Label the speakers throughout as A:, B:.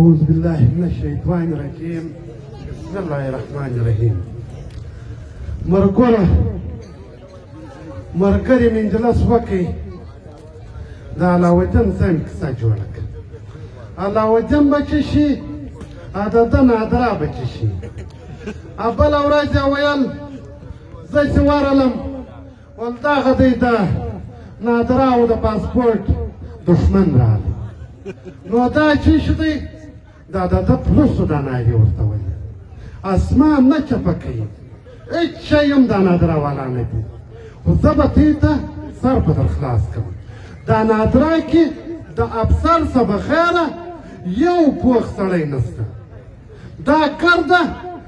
A: أعوذ بالله من الشيطان الرجيم بسم الله الرحمن الرحيم مرګري من جلس وکي دا علاوالدین څنګه کیسه جوړه کړه علاوالدین بچی شي د نادره بچی شي بله ورځ یې ویل زه چې ورغلم ول دغه دی د نادره او د پاسپورټ دښمن راغلی نو دا چې شو دی دا د ده پلوسو دا نارې ورته ویل اسمان نه چپه کوي هېڅ شی هم دا نادره والا نه دي خو زه به دې ته سر په در خلاص کړم دا نادره کې د افسر څه بخیره یو پوخ سړی نشته دا کرده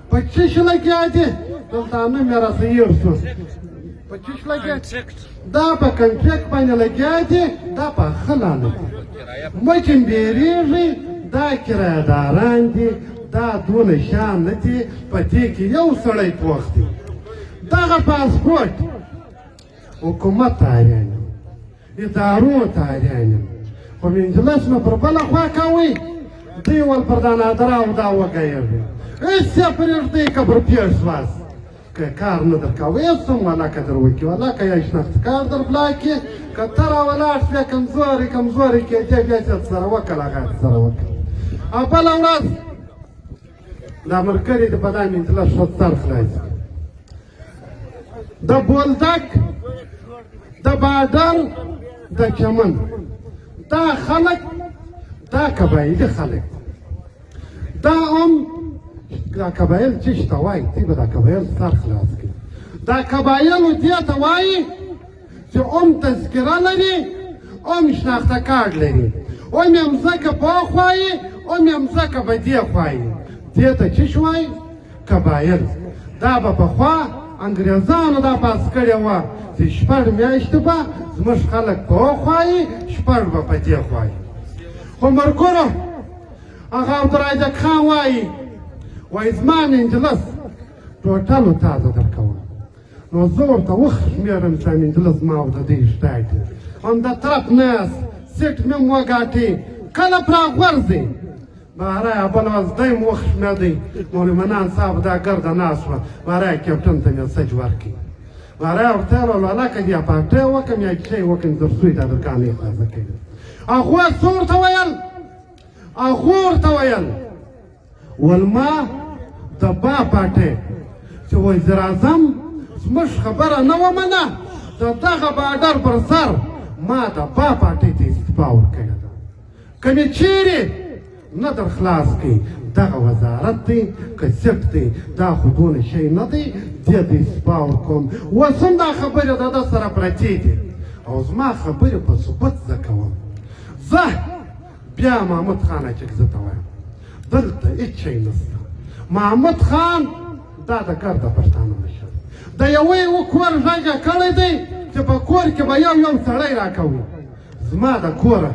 A: په چش لګیا دي دلته نوم یې راڅه هېر شو په چش لګیا دا په کنټرکټ باندې لګیا دي دا په ښه لانه دي مچ هم بیریږي دا کرایهداران دي دا دونه شیان نه دي په دې کې یو سړی پوخ دی دغه پاسپورټ حکومت تاریان یم ادارو تاریان یم خو منجلس مې پر بله خوا کوئ دوی ول پر دا نادره او دا وګیږي هېڅ یې پرېږدئ که پر پیش واس که کار نه در کوي هېڅ هم ولاکه در وکړي ولاکه یا شناخت کار در بلاکې که ته راولاړ شوې کمزورې کېدې بیا چې سره وکړه هغه سره وکړه او بله ورځ دا ملګري د په دا منجلس ښه سر خلاص د بولدک د بادر د چمن دا خلک دا قبایلي خلک دا هم دا قبایل چې شته وایي دوی به دا قبایل سر خلاص کړي دا قبایلو دې ته وایي چې هم تذکره لري هم شناخته کارت لري هم یې مځکه په خوا وایي هم یې مځکه په دې خوا وایي دې ته چې وایي قبایل دا به پخوا انګریزانو دا پاس کړې وه چې شپږ میاشتې به زموږ خلک په خوا وایي شپږ به په دې خوا وایي خو ملګرو هغه عبدالرازق خان وایي وایي زما منجلس ټوټلو تازه درکوم نو زه ورته وشمېرم چې منجلس زما او د دې شته دي هم د طرف ناست سیټ مې هم وګاټې کله پرې غورځي بهرای بله ورځ دی م وشمېدی مولومنان صاحب دا ګرده ناست وه بهرای کپټن ته مې سج ورکړي بهرای ورته یې ویل هلکه یا پارټۍ وکړم یا کیسې وکړم تر څو یې دا درګانې خلاصه کوي هغوی څه ورته ویل هغوی ورته ویل ول ما د با پارټۍ چې وزیر اعظم زموږ خبره نه ومنه د دغه بارډر پر سر ما د با پارټۍ ته استعفا ورکړې ده که مې چیرې نه در خلاص کړي دغه وزارت دی که سیټ دی دا خو دونه شی نه دی دې ته استعفا ورکوم اوس هم دا خبرې د ده سره پرتې دي او زما خبرې په ثبوت زه کوم زه بیا محمود خان اچکزي ته وایم دلته هېڅ شی نشته محمود خان دا د ګرده پښتانه مشر د یوه کور غږ یې کړی دی چې په کور کې به یو سړی راکوي زما د کوره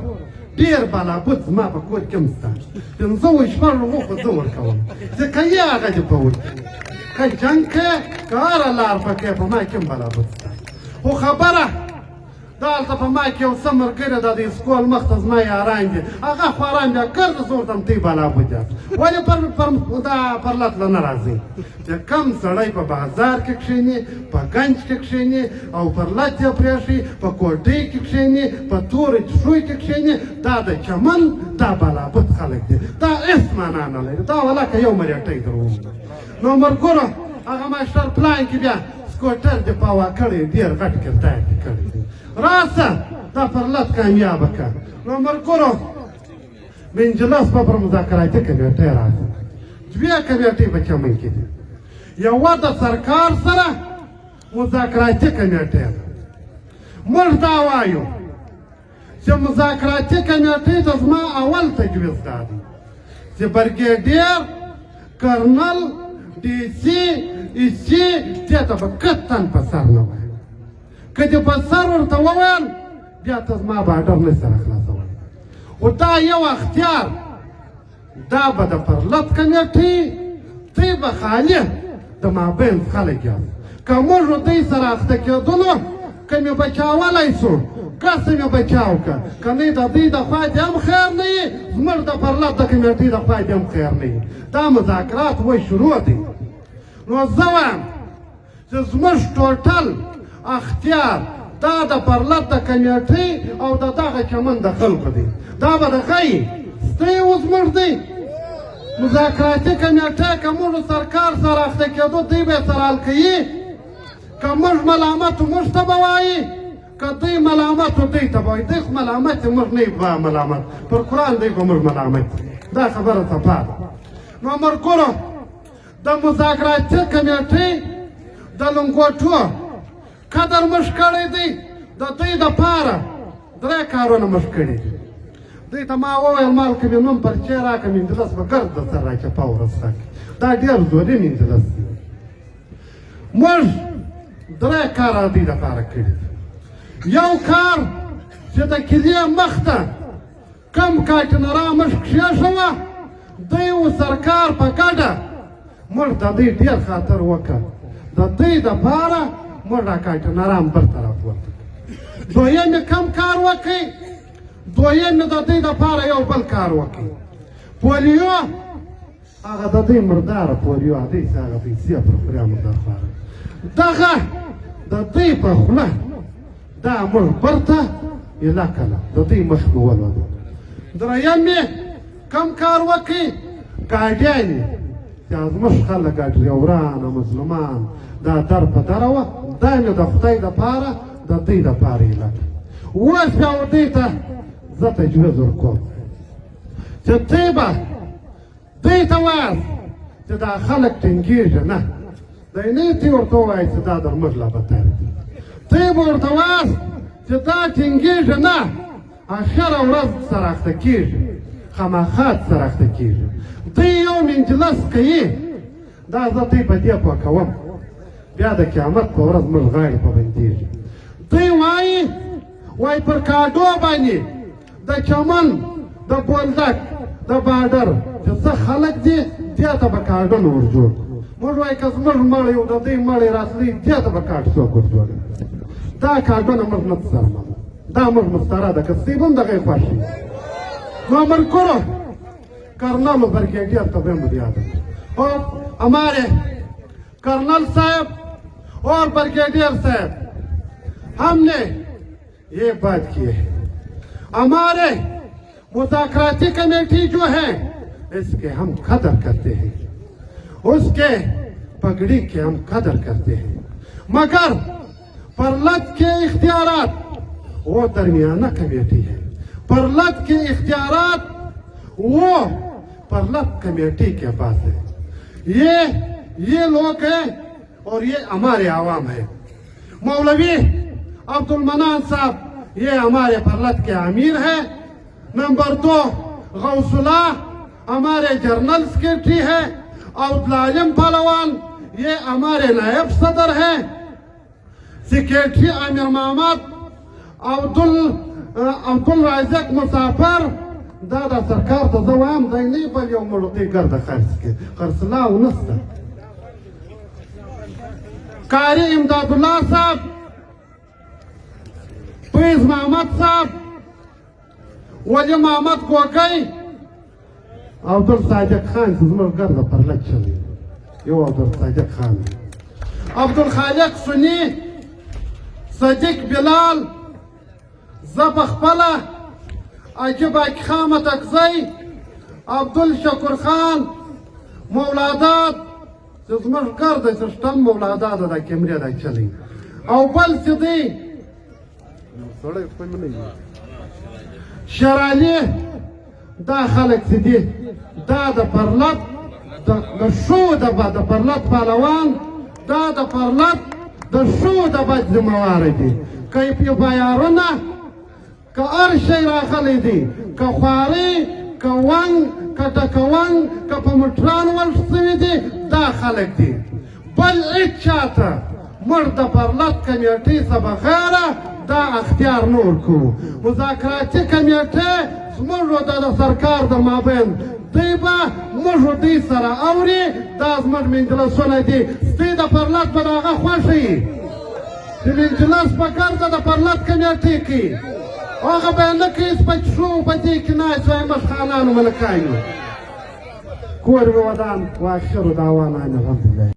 A: ډېر بلابود زما په کور کې هم شته پنځه ویشت شپږ خو زه ورکوم چې که یې هغه دې په وکړي که جنګ کوې که هره لار پکې په ما کې هم بلابود شته خو خبره دا هلته په ما کې یو څه ملګري ده د اسکول مخ ته زما یاران دي هغه خو ارام بیا ګرده زه ورته یم دوی بلابود یاست ولې دا پرلت له نه راځئ چې کم سړی په بازار کې کښېني په ګنج کې کښېني او پرلت یې پرېښي په کوټۍ کې کښېني په تورې چشوی کې کښېني دا د چمن دا بلابود خلک دي دا هېڅ معنا نه لري دا ولکه یو مریټۍ در وومه نو ملګرو هغه ماشټر پلان کې بیا سکوټر دې پاوا کړی ډېر غټ کردار دې کړی دی راسه دا پرلت کامیابه کړه نو ملګرو منجلس به پر مذاکراتي کمیټۍ راځي دوې کمیټۍ په چمن کې دي یوه د سرکار سره مذاکراتي کمیټۍ ده موږ دا وایو چې مذاکراتي کمیټۍ ته زما اول تجویز دا دی چې برګېډیر کرنل ډي سي ای سي دې ته به قطعا په سر نه وایم که دې په سر ورته وویل بیا ته زما بارډر نه سره خلاصولی خو دا یو اختیار دا به د پرلت کمیټۍ دوی به خالي د مابین خلک یاست که موږ دوی سره اخته کېدلو که مې بچاولی سو کسه مې بچاو که که نه د دوی د خوا دې هم خیر نه وي زموږ د پرلت د کمیټۍ د خوا دې هم خیر نه وي دا مذاکرات وایي شروع دي نو زه وایم چې زموږ ټوټل اختیار دا د پرلت د کمیټۍ او د دغه چمن د خلکو دی دا به د غی ستی اوس موږ دی مذاکراتي کمیټۍ که موږ سرکار سره اخته کېدو دوی به یې سره حل کوي که موږ ملامت موږ ته به وایي که دوی ملامت دوی ته به وایي دوی خو ملامت موږ نه یو ملامت پر قرآن دوی خو موږ ملامت دا خبره صفا ده نو ملګرو د مذاکراتي کمیټۍ د لنګوټو قدر موږ کړی دی د دوی دپاره 3 کارونه موږ کړي دي دوی ته ما وویل مال که مې نوم پرچې راکړه مینځلس به ګرد درسره راچپه ورځ راکړي دا ډېر زوري مینځلس دی موږ 3 کاره دوی دپاره کړي دي یو کار چې د کلیې مخ ته کم کاټنرا موږ کښېښوه دوی و سرکار په ګډه موږ د دوی ډېر خاطر وکړ د دوی دپاره موږ دا کاټنران بل طرف ورته دویم یې کم کار وکړئ دویم یې د دوی دپاره یو بل کار وکړئ پولیو هغه د دوی مرداره پولیو هغې چې هغه پیسې پر خوریا مردار خواره دغه د دوی په خوله دا موږ برته ایله کله د دوی مخ مې ولودو دریم یې کم کار وکړئ ګاډیانې چې زموږ خلک ډریوران او مظلومان دا در په دره وه دا مې د خدای دپاره د دوی دپاره ایله اوس بیا دوی ته زه تجویز ورکوم چې دوی به دوی ته وایاست چې دا خلک ټینګېږي نه دی نه تی ورته ووایي چې دا در موږ لا بدتر دي دوی به ورته وایاست چې دا ټینګېږي نه اخره ورځ سره اخته کېږي خامخا سره اخته کېږي دوی یو منجلس کوي دا زه دوی په دې پوه کوم بیا د قیامت په ورځ موږ غاړې په بندېږي دوی وایي پر کاډو باندې د چمن د بولدک د باډر چې څه خلک دي دې ته به کاډونه ورجوړ موږ وایي که زموږ مړی و د دوی مړی راتلی دې ته به کاډ څوک ورجوړ دا کاډونه موږ نه سره منو دا موږ مستره ده که ستیب هم دغه یې خوښ وي نو ملګرو کرنل ब्रिगेडियर तो मुझे याद है और हमारे कर्नल साहब और ब्रिगेडियर साहब हमने ये बात की है हमारे मुज़ाकराती कमेटी जो है इसके हम कदर करते हैं उसके पगड़ी के हम कदर करते हैं मगर परलत के इख्तियारात वो दरमियाना कमेटी है परलत के इख्तियारात वो परलत कमेटी के पास है ये लोग हैं और ये हमारे आवाम है मौलवी अब्दुल मनान साहब ये हमारे परलत के अमीर है नंबर 2 गौसुल्लाह हमारे जनरल सेक्रेटरी है अब्दुल पहलवान ये हमारे नायब सदर है सेक्रेटरी आमिर मोहम्मद अब्दुल राज़िक मुसाफिर दादा सरकार ته زه وایم دی نه بل یو مړوتی ګرده خرڅ کړي خرڅلاو نشته قاري امداد الله صاحب فیض محمد صاحب ولی محمد کوکی عبدال صادق خان چې زموږ ګرده پرلک چلی یو عبدال صادق خان عبدالخالق سنی صدیق بلال زه پخپله عجب خامت اکزی عبدال شکر خان مولادات چې زموږ ګرده چې شتم مولادات دا کیمرې دا چلی او بل چې دی شرالي دا خلک چې دي دا د پرلت د شو د پرلت پهلوان دا د پرلت د شو د بد ذمهوار دي که یې بیارونه که هر شی راغلی دی که خواري که ونګ که ډکونګ که په موټران ول سوي دي دا خلک دي بل هېڅ چاته موږ د پرلت کمیټۍ څخه بغیره دا اختیار نه ورکوو مذاکراتي کمیټۍ زموږ د سرکار د مابین دوی به موږ دوی سره اوري دا زموږ مجلسونه دي سپي د پرلت به د هغه خوښه وي چې وینجلس په ګرځه د پرلط کمیټې کې هغه به یې نه کوي په چښو په دې کې ناست وای مخ خانانو ملکانو کور و ودان و آخر دعوانا ان الحمدلله